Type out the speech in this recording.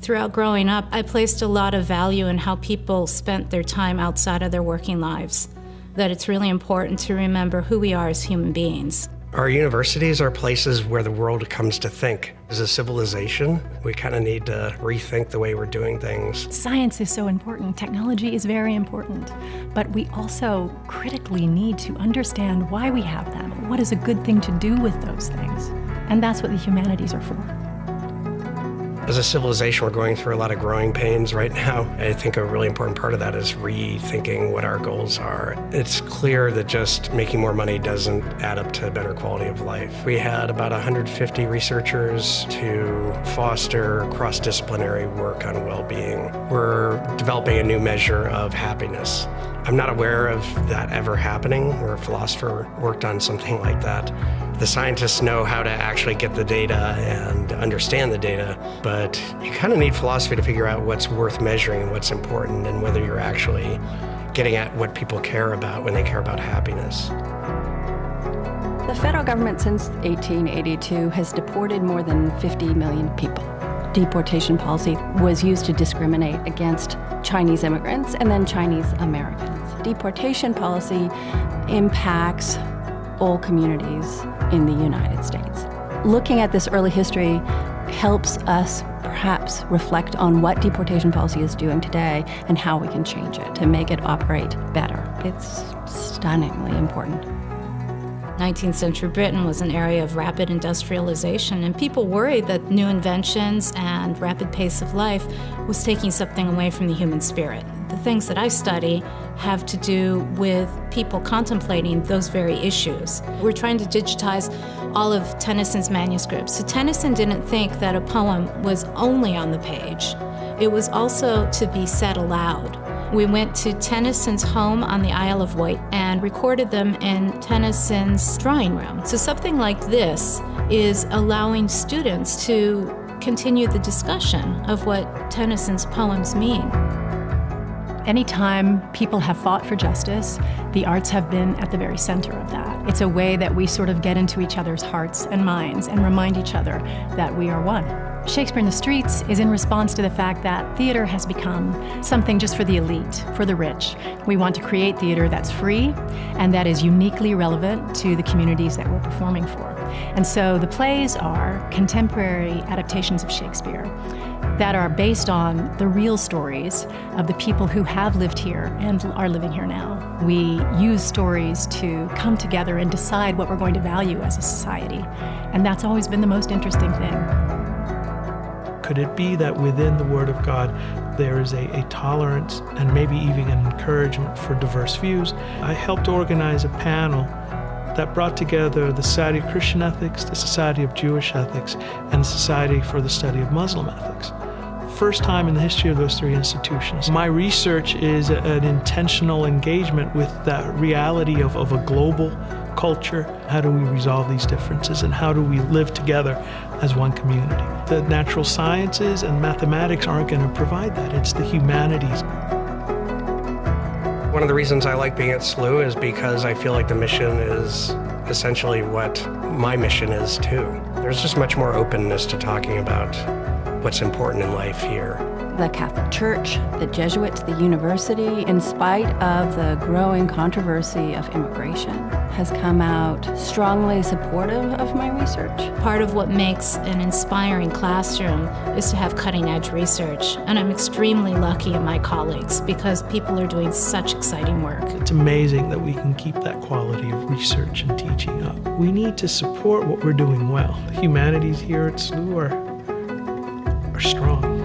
Throughout growing up, I placed a lot of value in how people spent their time outside of their working lives, that it's really important to remember who we are as human beings. Our universities are places where the world comes to think. As a civilization, we kind of need to rethink the way we're doing things. Science is so important, technology is very important, but we also critically need to understand why we have them, what is a good thing to do with those things, and that's what the humanities are for. As a civilization, we're going through a lot of growing pains right now. I think a really important part of that is rethinking what our goals are. It's clear that just making more money doesn't add up to a better quality of life. We had about 150 researchers to foster cross-disciplinary work on well-being. We're developing a new measure of happiness. I'm not aware of that ever happening, where a philosopher worked on something like that. The scientists know how to actually get the data and understand the data, but you kind of need philosophy to figure out what's worth measuring and what's important and whether you're actually getting at what people care about when they care about happiness. The federal government since 1882 has deported more than 50 million people. Deportation policy was used to discriminate against Chinese immigrants and then Chinese Americans. Deportation policy impacts all communities in the United States. Looking at this early history helps us perhaps reflect on what deportation policy is doing today and how we can change it to make it operate better. It's stunningly important. 19th century Britain was an area of rapid industrialization, and people worried that new inventions and rapid pace of life was taking something away from the human spirit. The things that I study have to do with people contemplating those very issues. We're trying to digitize all of Tennyson's manuscripts. So Tennyson didn't think that a poem was only on the page. It was also to be said aloud. We went to Tennyson's home on the Isle of Wight and recorded them in Tennyson's drawing room. So something like this is allowing students to continue the discussion of what Tennyson's poems mean. Anytime people have fought for justice, the arts have been at the very center of that. It's a way that we sort of get into each other's hearts and minds and remind each other that we are one. Shakespeare in the Streets is in response to the fact that theater has become something just for the elite, for the rich. We want to create theater that's free and that is uniquely relevant to the communities that we're performing for. And so the plays are contemporary adaptations of Shakespeare that are based on the real stories of the people who have lived here and are living here now. We use stories to come together and decide what we're going to value as a society. And that's always been the most interesting thing. Could it be that within the Word of God there is a tolerance and maybe even an encouragement for diverse views? I helped organize a panel that brought together the Society of Christian Ethics, the Society of Jewish Ethics, and the Society for the Study of Muslim Ethics. First time in the history of those three institutions. My research is an intentional engagement with that reality of a global culture. How do we resolve these differences and how do we live together as one community? The natural sciences and mathematics aren't going to provide that. It's the humanities. One of the reasons I like being at SLU is because I feel like the mission is essentially what my mission is too. There's just much more openness to talking about what's important in life here. The Catholic Church, the Jesuits, the university, in spite of the growing controversy of immigration, has come out strongly supportive of my research. Part of what makes an inspiring classroom is to have cutting-edge research, and I'm extremely lucky in my colleagues because people are doing such exciting work. It's amazing that we can keep that quality of research and teaching up. We need to support what we're doing well. The humanities here at SLU are strong.